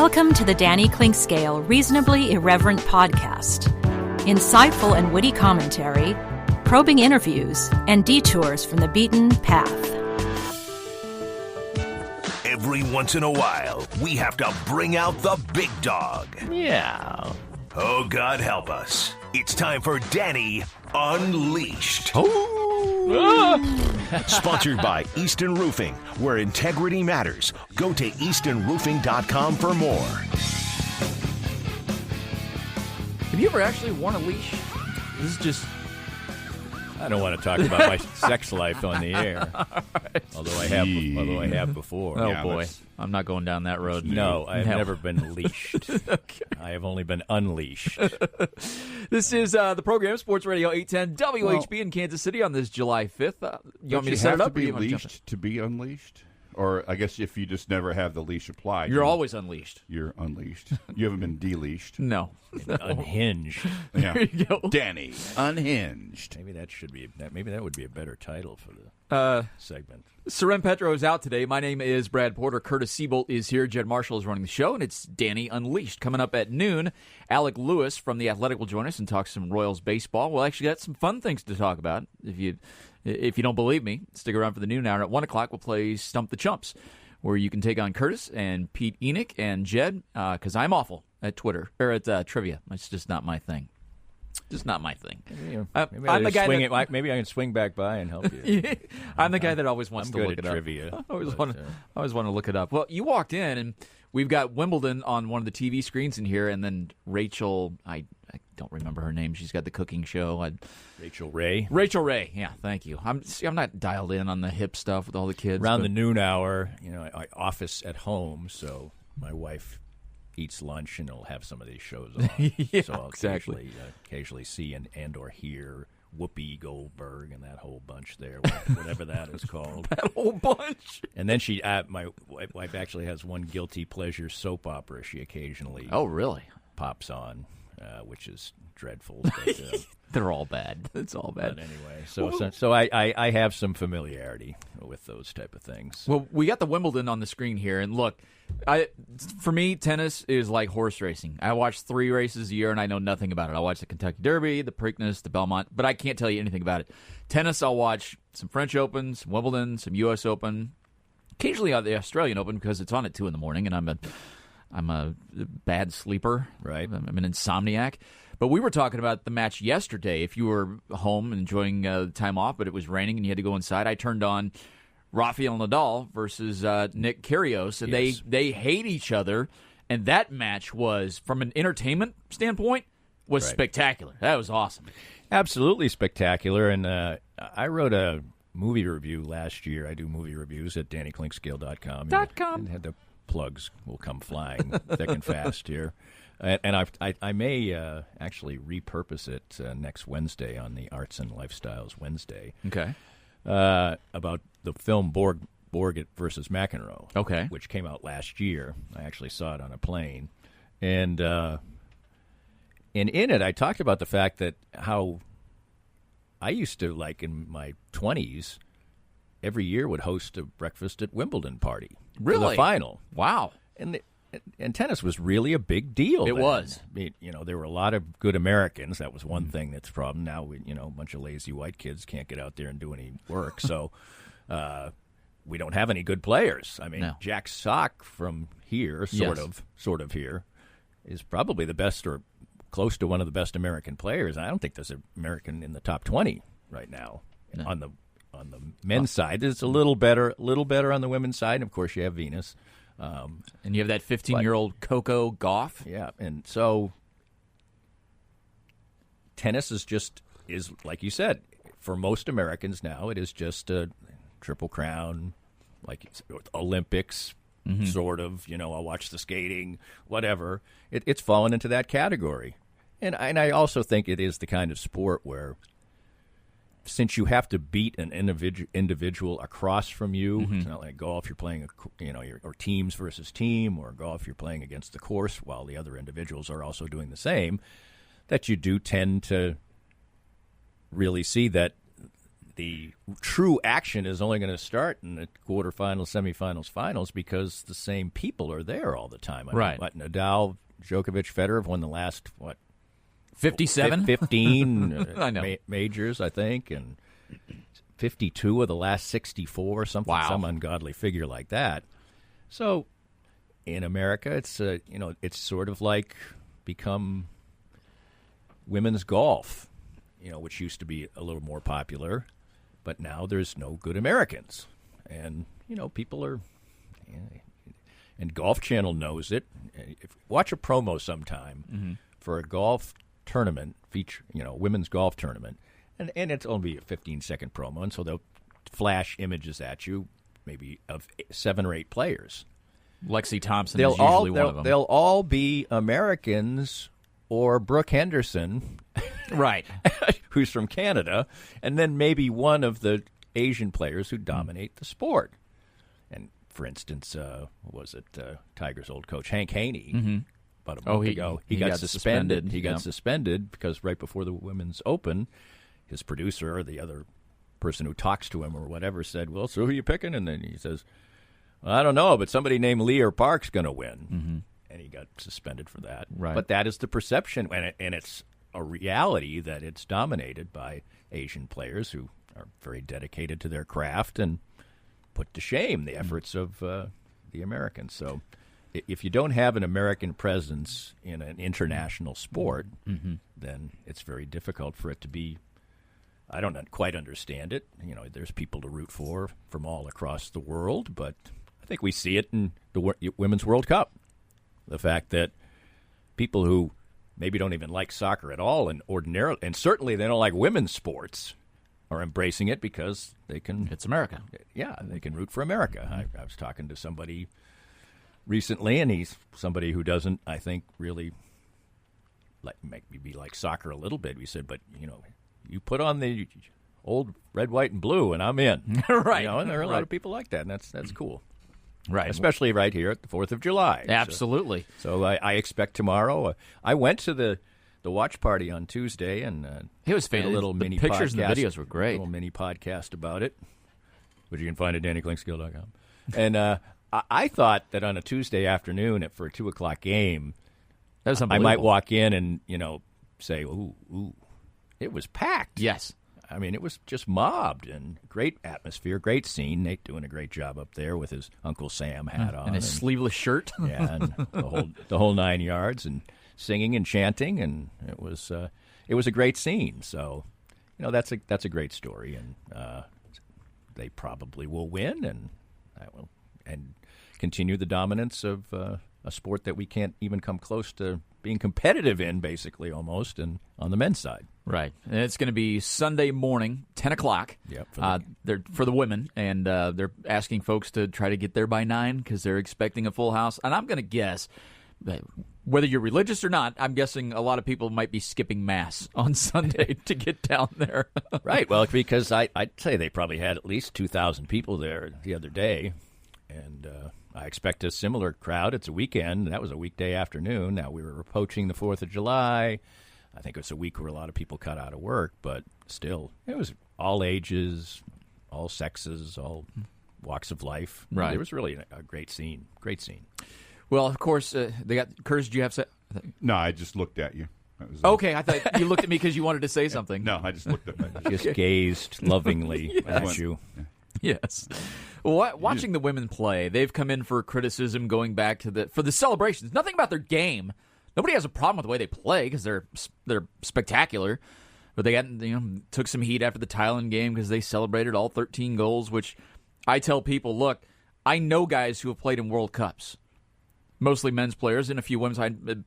Welcome to the Danny Clinkscale Reasonably Irreverent podcast. Insightful and witty commentary, probing interviews, and detours from the beaten path. Every once in a while, we have to bring out the big dog. Yeah. Oh, God help us. It's time for Danny Unleashed. Sponsored by Easton Roofing, where integrity matters. Go to eastonroofing.com for more. Have you ever actually worn a leash? This is just... I don't want to talk about my sex life on the air. Right. Although I have before. Oh, yeah, boy. I'm not going down that road. No, I've never been leashed. Okay. I have only been unleashed. This is the program, Sports Radio 810 WHB in Kansas City on this July 5th. You want me to set it up? Do you have to be leashed to be unleashed? Or I guess if you just never have the leash applied. You're always unleashed. You're unleashed. You haven't been deleashed. No. Unhinged. Yeah. There you go. Danny, unhinged. Maybe that would be a better title for the segment. Soren Petro is out today. My name is Brad Porter. Curtis Siebolt is here. Jed Marshall is running the show, and it's Danny Unleashed. Coming up at noon, Alec Lewis from The Athletic will join us and talk some Royals baseball. We'll actually got some fun things to talk about. If you don't believe me, stick around for the noon hour. At 1 o'clock, we'll play Stump the Chumps, where you can take on Curtis and Pete Enoch and Jed, because I'm awful at Twitter, or at trivia. It's just not my thing. Just not my thing. Maybe I can swing back by and help you. I'm the guy that always wants I'm to good look at it trivia, up. I always want to look it up. Well, you walked in, and we've got Wimbledon on one of the TV screens in here, and then Rachel, I don't remember her name. She's got the cooking show. Rachel Ray. Rachel Ray. Yeah, thank you. I'm not dialed in on the hip stuff with all the kids. Around the noon hour, I office at home, so my wife eats lunch and will have some of these shows on. Yeah, so I'll exactly. occasionally see and or hear Whoopi Goldberg and that whole bunch there, whatever that is called. That whole bunch. And then my wife actually has one guilty pleasure soap opera she occasionally really pops on, which is dreadful. But, they're all bad. It's all bad. But anyway, so I have some familiarity with those type of things. Well, we got the Wimbledon on the screen here, and look, for me, tennis is like horse racing. I watch 3 races a year, and I know nothing about it. I watch the Kentucky Derby, the Preakness, the Belmont, but I can't tell you anything about it. Tennis, I'll watch some French Open, some Wimbledon, some U.S. Open, occasionally the Australian Open because it's on at 2 in the morning, and I'm a bad sleeper. Right. I'm an insomniac. But we were talking about the match yesterday. If you were home enjoying the time off, but it was raining and you had to go inside, I turned on Rafael Nadal versus Nick Kyrgios, and yes. they hate each other. And that match was, from an entertainment standpoint, was spectacular. That was awesome. Absolutely spectacular. And I wrote a movie review last year. I do movie reviews at DannyClinkscale.com. And had the plugs will come flying thick and fast here. And I may actually repurpose it next Wednesday on the Arts and Lifestyles Wednesday. Okay. About the film Borg versus McEnroe. Okay. Which came out last year. I actually saw it on a plane. And in it, I talked about the fact that how I used to, like in my 20s, every year would host a breakfast at Wimbledon party. Really? For the final. Wow. And tennis was really a big deal. It was. I mean, there were a lot of good Americans. That was one thing that's a problem. Now, a bunch of lazy white kids can't get out there and do any work. So we don't have any good players. I mean, No. Jack Sock from here, sort of here, is probably the best or close to one of the best American players. I don't think there's an American in the top 20 right now. No. On the men's side. It's a little better on the women's side. And of course, you have Venus. And you have that 15-year-old Coco Gauff. Yeah, and so tennis is like you said, for most Americans now, it is just a triple crown, like Olympics, sort of. I'll watch the skating, whatever. It's fallen into that category, and I also think it is the kind of sport where, since you have to beat an individual across from you, it's not like golf. You're playing, or teams versus team, or golf. You're playing against the course while the other individuals are also doing the same. That you do tend to really see that the true action is only going to start in the quarterfinals, semifinals, finals because the same people are there all the time. I Right. mean, Nadal, Djokovic, Federer have won the last, 57? 15 I know. majors, I think, and 52 of the last 64, something, Wow. some ungodly figure like that. So in America, it's it's sort of like become women's golf, which used to be a little more popular, but now there's no good Americans, and people are, and Golf Channel knows it. Watch a promo sometime for a golf tournament feature, women's golf tournament, and it's only a 15-second promo, and so they'll flash images at you, maybe of 7 or 8 players. Lexi Thompson is usually one of them. They'll all be Americans or Brooke Henderson, Right. who's from Canada, and then maybe one of the Asian players who dominate the sport. And for instance, Tiger's old coach Hank Haney? About a month ago, he got suspended. He got suspended because right before the Women's Open, his producer or the other person who talks to him or whatever said, "Well, so who are you picking?" And then he says, "Well, I don't know, but somebody named Lear Park's going to win." And he got suspended for that. Right. But that is the perception, and it's a reality that it's dominated by Asian players who are very dedicated to their craft and put to shame the efforts of the Americans. So if you don't have an American presence in an international sport, then it's very difficult for it to be. I don't quite understand it. There's people to root for from all across the world, but I think we see it in the Women's World Cup. The fact that people who maybe don't even like soccer at all and certainly they don't like women's sports are embracing it because they can. It's America. Yeah, they can root for America. I was talking to somebody recently, and he's somebody who doesn't, I think, really maybe like soccer a little bit. We said, but you put on the old red, white, and blue, and I'm in. Right. And there are a lot of people like that, and that's cool. Right. Especially right here at the 4th of July. Absolutely. So I expect tomorrow. I went to the watch party on Tuesday, and It was did a fantastic. little The mini pictures and the podcast, videos were great. A little mini podcast about it, which you can find at DannyKlingskill.com. And I thought that on a Tuesday afternoon for a 2:00 game, That was I unbelievable. might walk in and say, "Ooh, it was packed." Yes. I mean, it was just mobbed and great atmosphere, great scene. Nate doing a great job up there with his Uncle Sam hat on And his sleeveless shirt. yeah, and the whole 9 yards, and singing and chanting, and it was a great scene. So, that's a great story, and they probably will win, and continue the dominance of a sport that we can't even come close to being competitive in, basically, almost, and on the men's side. Right. And it's going to be Sunday morning, 10 o'clock. Yep, They're for the women, and they're asking folks to try to get there by 9 because they're expecting a full house. And I'm going to guess, whether you're religious or not, I'm guessing a lot of people might be skipping Mass on Sunday to get down there. Right. Well, because I'd say they probably had at least 2,000 people there the other day, and I expect a similar crowd. It's a weekend. That was a weekday afternoon. Now, we were approaching the 4th of July. I think it was a week where a lot of people cut out of work, but still, it was all ages, all sexes, all walks of life. Right. It was really a great scene. Great scene. Well, of course, they got Curtis. Do you have? No, I just looked at you. That was Okay, I thought you looked at me because you wanted to say something. No, I just looked at you. Just gazed lovingly at you. Yes. Well, watching the women play, they've come in for criticism going back to for the celebrations. Nothing about their game. Nobody has a problem with the way they play because they're spectacular. But they took some heat after the Thailand game because they celebrated all 13 goals, which I tell people, look, I know guys who have played in World Cups. Mostly men's players and a few women's.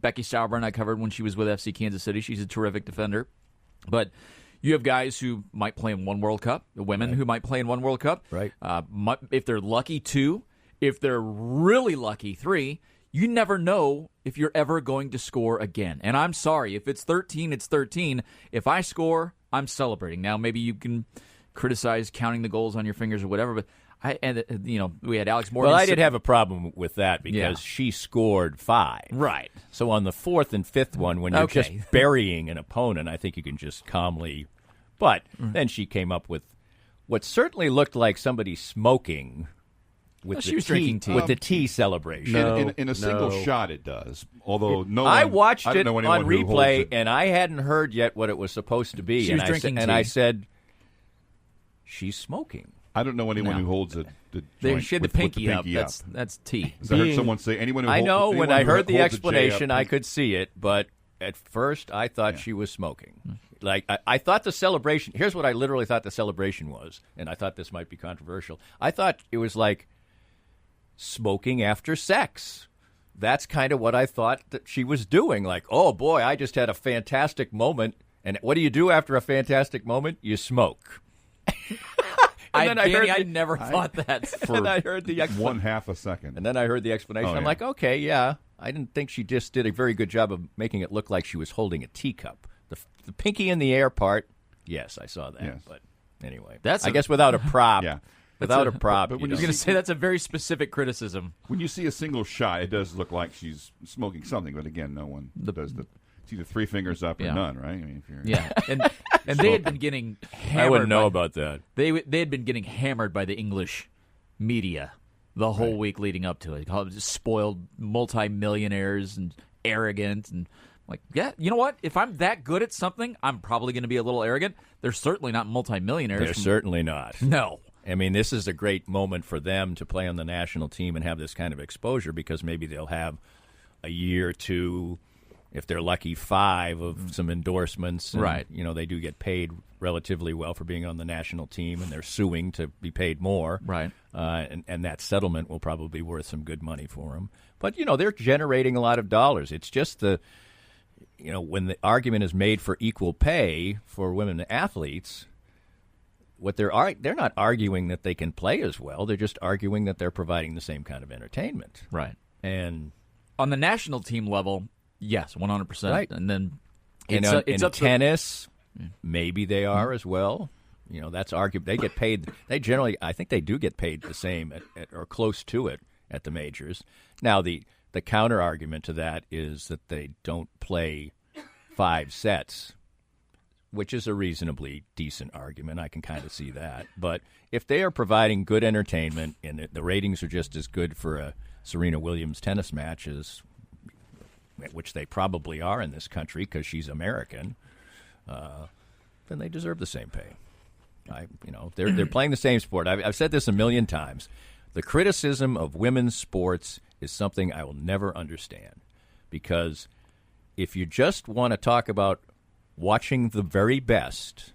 Becky Sauerbrunn I covered when she was with FC Kansas City. She's a terrific defender. But you have guys who might play in one World Cup, women who might play in one World Cup. Right. If they're lucky, 2. If they're really lucky, 3. You never know if you're ever going to score again. And I'm sorry, if it's 13, it's 13. If I score, I'm celebrating. Now, maybe you can criticize counting the goals on your fingers or whatever, but we had Alex Morgan. Well, I did have a problem with that because she scored 5. Right. So on the 4th and 5th one, when you're Okay. just burying an opponent, I think you can just calmly. But then she came up with what certainly looked like somebody smoking with she was drinking tea. with the tea celebration. In a single shot, it does. Although I watched I don't it know on anyone who holds replay, it. and I hadn't heard yet what it was supposed to be. She was drinking tea. And I said, she's smoking. I don't know anyone who holds the joint She had with the pinky the up. pinky up. That's tea. I heard someone say anyone who I know anyone when I who heard the holds a J explanation, up, I could see it, but at first I thought she was smoking. Like I thought the celebration. Here's what I literally thought the celebration was, and I thought this might be controversial. I thought it was like smoking after sex. That's kind of what I thought that she was doing. Like, oh boy, I just had a fantastic moment. And what do you do after a fantastic moment? You smoke. I never thought that. And I heard the one half a second. And then I heard the explanation. Oh, I'm yeah. like, okay, yeah. I didn't think she just did a very good job of making it look like she was holding a teacup. The pinky in the air part, yes, I saw that. Yes. But anyway, I guess without a prop. Yeah. Without a prop. but you when I was know. going to say that's a very specific criticism. When you see a single shot, it does look like she's smoking something. But again, no one does the. It's either 3 fingers up or Yeah. none, right? I mean, if you're Yeah, and they had been getting hammered. I wouldn't know about that. They had been getting hammered by the English media the whole week leading up to it. Called spoiled multimillionaires and arrogant and like, yeah, you know what? If I'm that good at something, I'm probably going to be a little arrogant. They're certainly not multimillionaires. They're certainly not. No. I mean, this is a great moment for them to play on the national team and have this kind of exposure because maybe they'll have a year or two, if they're lucky, 5 of some endorsements. And, Right. You know, they do get paid relatively well for being on the national team, and they're suing to be paid more. Right. And that settlement will probably be worth some good money for them. But, you know, they're generating a lot of dollars. It's just when the argument is made for equal pay for women athletes, what they're not arguing that they can play as well. They're just arguing that they're providing the same kind of entertainment. Right. And On the national team level, yes, 100%. Right. And then in up tennis, maybe they are as well. You know, that's arguable. They get paid. I think they do get paid the same or close to it at the majors. Now, the counter argument to that is that they don't play 5 sets, which is a reasonably decent argument. I can kind of see that. But if they are providing good entertainment and the ratings are just as good for a Serena Williams tennis match as, which they probably are in this country because she's American, then they deserve the same pay. They're playing the same sport. I've said this a million times. The criticism of women's sports is something I will never understand because if you just want to talk about watching the very best,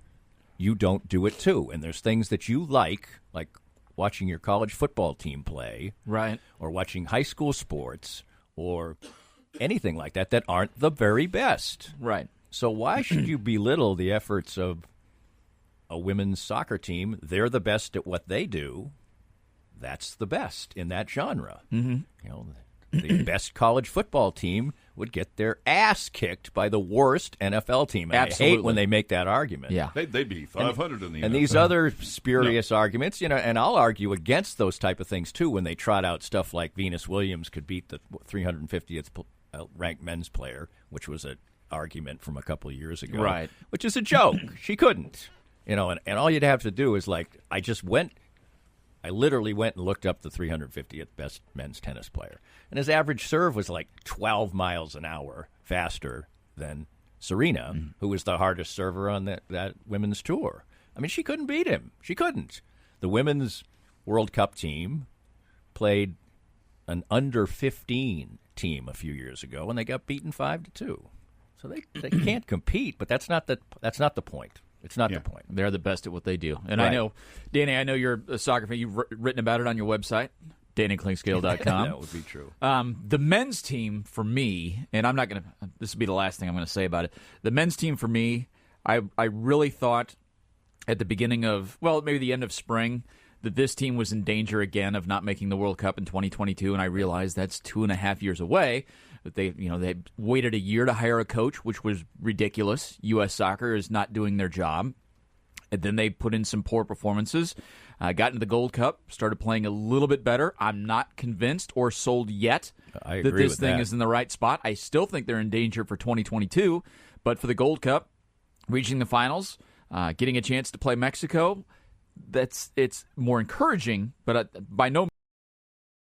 you don't do it too. And there's things that you like watching your college football team play, right, or watching high school sports or anything like that aren't the very best. Right. So why should you belittle the efforts of a women's soccer team? They're the best at what they do. That's the best in that genre. Mm-hmm. You know, the best college football team would get their ass kicked by the worst NFL team. And Absolutely. I hate when they make that argument. Yeah. They'd be 500 in the And NFL. these other spurious arguments, and I'll argue against those type of things too when they trot out stuff like Venus Williams could beat the 350th ranked men's player, which was an argument from a couple of years ago. Right. Which is a joke. She couldn't. And all you'd have to do is I literally went and looked up the 350th best men's tennis player. And his average serve was like 12 miles an hour faster than Serena, who was the hardest server on that women's tour. I mean, she couldn't beat him. She couldn't. The women's World Cup team played an under 15 team a few years ago, and they got beaten 5-2. So they can't compete, but that's not the point. It's not the point. They're the best at what they do. And Right. I know, Danny, you're a soccer fan. You've written about it on your website, DannyKlingscale.com. That would be true. The men's team for me, and I'm not going to – this will be the last thing I'm going to say about it. The men's team for me, I really thought at the beginning of – well, maybe the end of spring that this team was in danger again of not making the World Cup in 2022, and I realized that's 2.5 years away. That they waited a year to hire a coach, which was ridiculous. U.S. Soccer is not doing their job. And then they put in some poor performances, got into the Gold Cup, started playing a little bit better. I'm not convinced or sold yet I that agree this with thing that. is in the right spot. I still think they're in danger for 2022. But for the Gold Cup, reaching the finals, getting a chance to play Mexico, it's more encouraging, but by no